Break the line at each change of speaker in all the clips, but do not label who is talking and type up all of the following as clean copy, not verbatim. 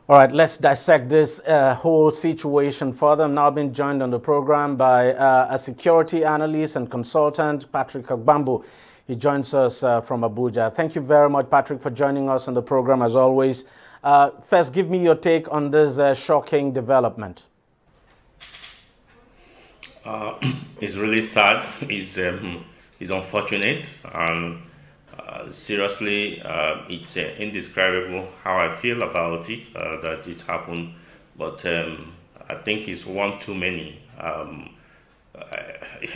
All right, let's dissect this whole situation further. I'm now being joined on the program by a security analyst and consultant, Patrick Ogbambo. He joins us from Abuja. Thank you very much, Patrick, for joining us on the program as always. First, give me your take on this shocking development.
It's really sad. It's unfortunate, and seriously, it's indescribable how I feel about it that it happened. But I think it's one too many.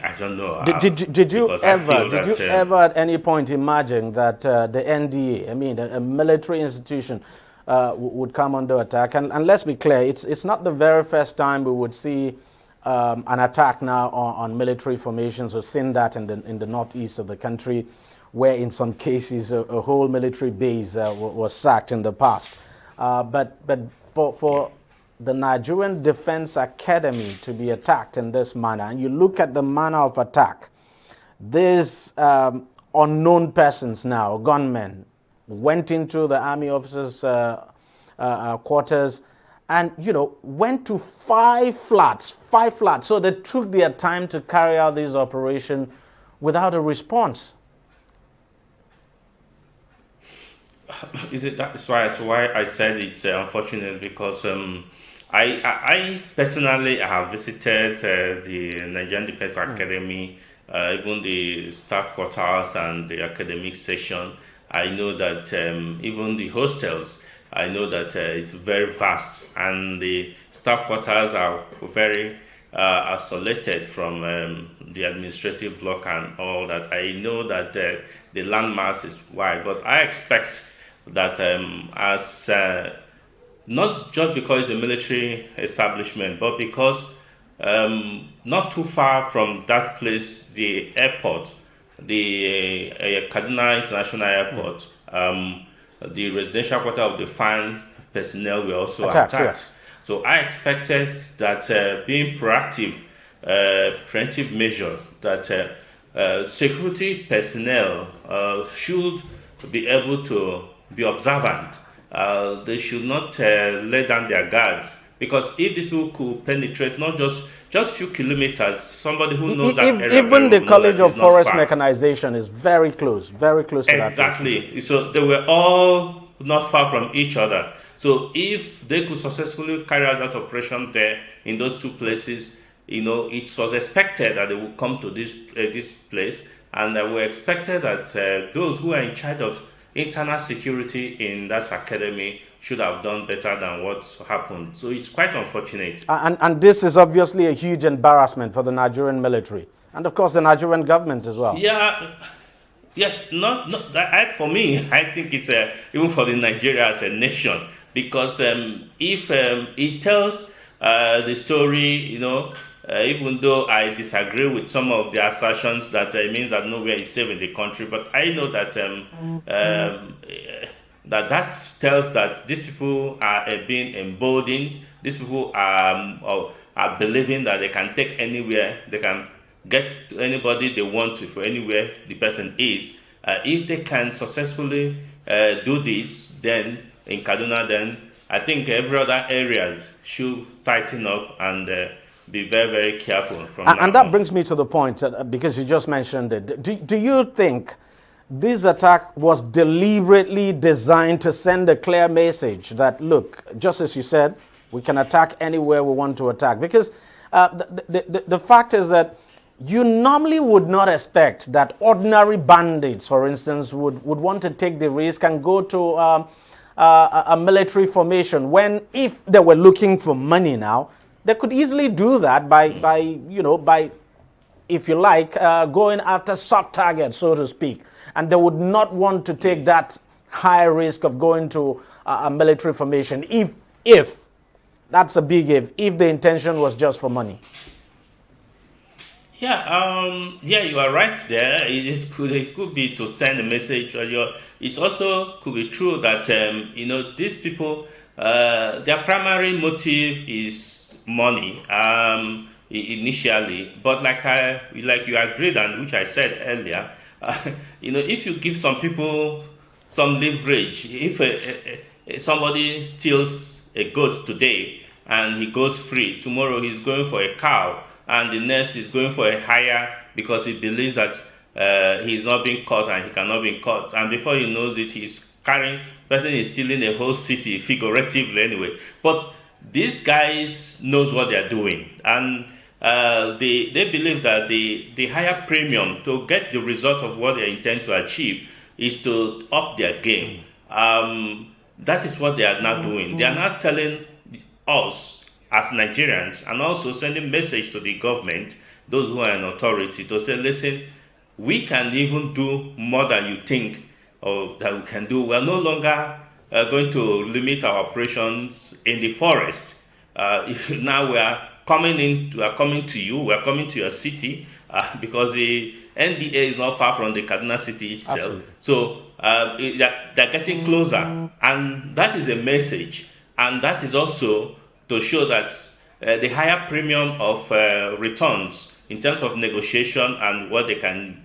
I don't know
Did you
because I
ever
feel that
at any point imagine that the NDA, I mean, a military institution, would come under attack? And let's be clear, it's not the very first time we would see an attack now on military formations. We've seen that in the northeast of the country, where in some cases a whole military base was sacked in the past. But for the Nigerian Defense Academy to be attacked in this manner, and you look at the manner of attack, these unknown persons now, gunmen, went into the army officers' quarters and, went to five flats. So they took their time to carry out this operation without a response.
That's why I said it's unfortunate because I personally have visited the Nigerian Defense Academy, even the staff quarters and the academic section. I know that even the hostels, I know that it's very vast, and the staff quarters are very isolated from the administrative block and all that. I know that the landmass is wide, but I expect that as not just because it's a military establishment, but because not too far from that place, the airport, the Kaduna International Airport, the residential quarter of the FAN personnel were also attacked.
Yes.
So I expected that being proactive, preventive measure, that security personnel should be able to be observant. They should not let down their guards, because if these people could penetrate not just few kilometers, somebody who knows that area,
even the College of Forest Mechanization is very close to that.
Exactly. So they were all not far from each other. So if they could successfully carry out that operation there in those two places, it was expected that they would come to this place, and we expected that those who are in charge of internal security in that academy should have done better than what happened. So it's quite unfortunate.
And this is obviously a huge embarrassment for the Nigerian military, and of course the Nigerian government as well.
Yeah. Yes. For me, I think it's even for the Nigeria as a nation, because if it tells the story, even though I disagree with some of the assertions that it means that nowhere is safe in the country, but I know that that tells that these people are being emboldened. These people are believing that they can take anywhere, they can get to anybody they want to, for anywhere the person is. If they can successfully do this, then in Kaduna, then I think every other areas should tighten up and be very, very careful from
and that brings me to the point, because you just mentioned it. Do you think this attack was deliberately designed to send a clear message that, look, just as you said, we can attack anywhere we want to attack? Because the fact is that you normally would not expect that ordinary bandits, for instance, would want to take the risk and go to a military formation, when if they were looking for money now, they could easily do that by if you like, going after soft targets, so to speak. And they would not want to take that high risk of going to a military formation if that's a big if the intention was just for money.
Yeah, you are right there. It could be to send a message. It also could be true that these people, their primary motive is money initially. But like you agreed, and which I said earlier, if you give some people some leverage, if somebody steals a goat today and he goes free. Tomorrow he's going for a cow, and the next is going for a hire because he believes that he's not being caught and he cannot be caught. And before he knows it, he's person is stealing a whole city, figuratively anyway. But these guys knows what they're doing, and they believe that the higher premium to get the result of what they intend to achieve is to up their game. That is what they are now doing. They are now telling us as Nigerians, and also sending message to the government, those who are in authority, to say, listen, we can even do more than you think or that we can do. We are no longer going to limit our operations in the forest. Now we are coming to you. We are coming to your city because the NDA is not far from the Kaduna city itself. Absolutely. So they're getting closer, and that is a message, and that is also to show that the higher premium of returns in terms of negotiation and what they can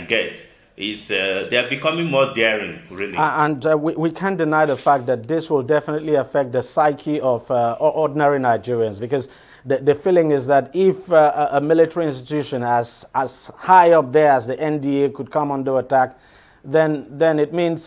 get is they are becoming more daring, really.
And we can't deny the fact that this will definitely affect the psyche of ordinary Nigerians, because the feeling is that if a military institution as high up there as the NDA could come under attack, then it means,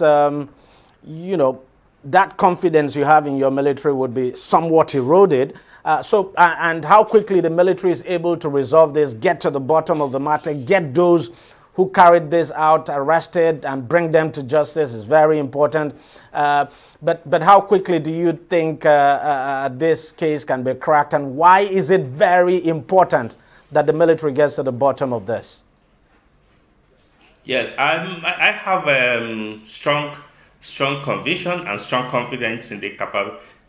that confidence you have in your military would be somewhat eroded. And how quickly the military is able to resolve this, get to the bottom of the matter, get those who carried this out arrested and bring them to justice is very important. But how quickly do you think this case can be cracked, and why is it very important that the military gets to the bottom of this?
Yes, I have strong conviction and strong confidence in the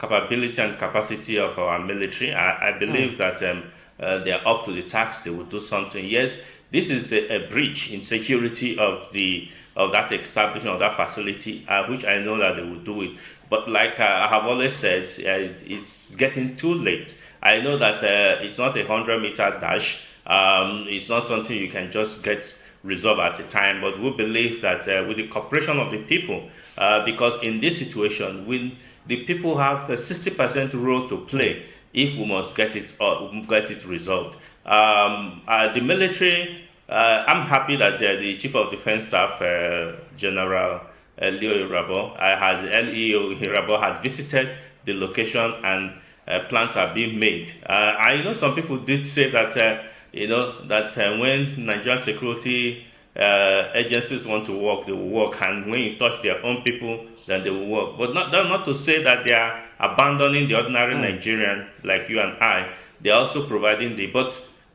capability and capacity of our military. I believe that they are up to the task. They will do something. Yes, this is a breach in security of that establishment, of that facility, which I know that they will do it. But like I have always said, it's getting too late. I know that it's not a 100-meter dash. It's not something you can just get resolved at a time. But we believe that with the cooperation of the people, because in this situation, the people have a 60% role to play if we must get it resolved. The military, I'm happy that the Chief of Defense Staff, General Leo Leo Irabo had visited the location, and plans are being made. I know some people did say that when Nigerian security agencies want to work, they will work, and when you touch their own people, then they will work. But not to say that they are abandoning the ordinary Nigerian like you and I. They are also providing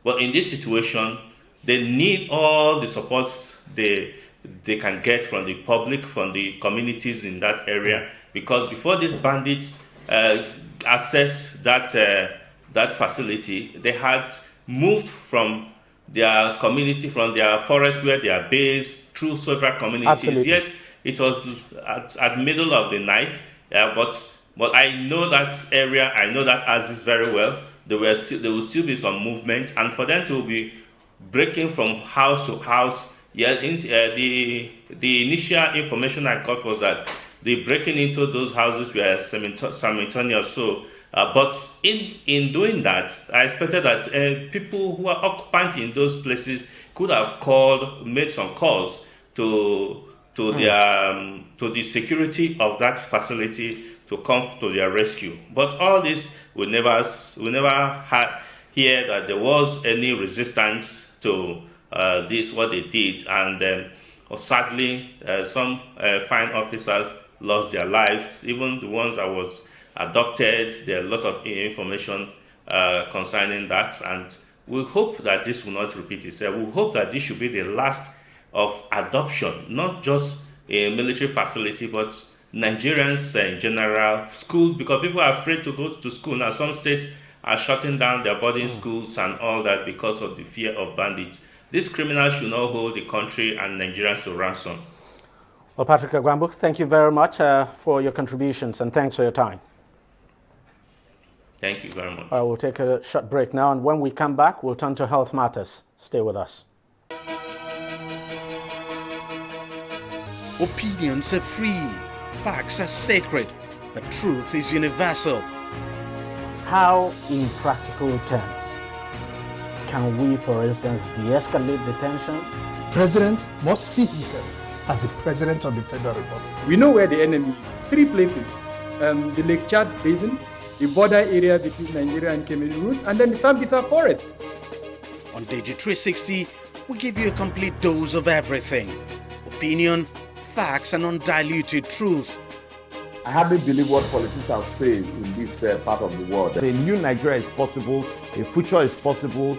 but in this situation, they need all the support they can get from the public, from the communities in that area, because before these bandits access that facility, they had moved from their community, from their forest where they are based, through several communities.
Absolutely.
Yes, it was at middle of the night, but I know that area, I know that Aziz very well. There will still be some movement, and for them to be breaking from house to house. Yeah, the initial information I got was that the breaking into those houses were simultaneous. So, but in doing that, I expected that people who are occupant in those places could have made some calls to the security of that facility to come to their rescue. But all this, we never hear that there was any resistance to what they did, and sadly, some fine officers lost their lives. Even the ones that was adopted, there are a lot of information concerning that, and we hope that this will not repeat itself. We hope that this should be the last of adoption, not just a military facility, but Nigerians in general, school, because people are afraid to go to school now. Some states are shutting down their boarding schools and all that because of the fear of bandits. These criminals should not hold the country and Nigerians to ransom.
Well, Patrick Agwambu, thank you very much for your contributions, and thanks for your time.
Thank you very much.
We'll take a short break now, and when we come back, we'll turn to health matters. Stay with us.
Opinions are free. Facts are sacred. but truth is universal.
How, in practical terms, can we, for instance, de-escalate the tension?
President must see himself as the President of the Federal Republic.
We know where the enemy is. 3 places. The Lake Chad Basin, the border area between Nigeria and Cameroon, and then the Sambisa Forest.
On DEJI360, we give you a complete dose of everything. Opinion, facts, and undiluted truth.
I hardly believe what politicians say in this part of the world.
A new Nigeria is possible, a future is possible.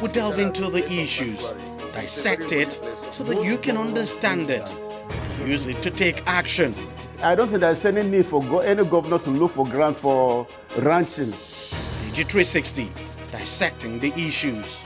We delve into the issues, dissect it so that you can understand it, and use it to take action.
I don't think there's any need for any governor to look for grant for ranching.
DEJI360, dissecting the issues.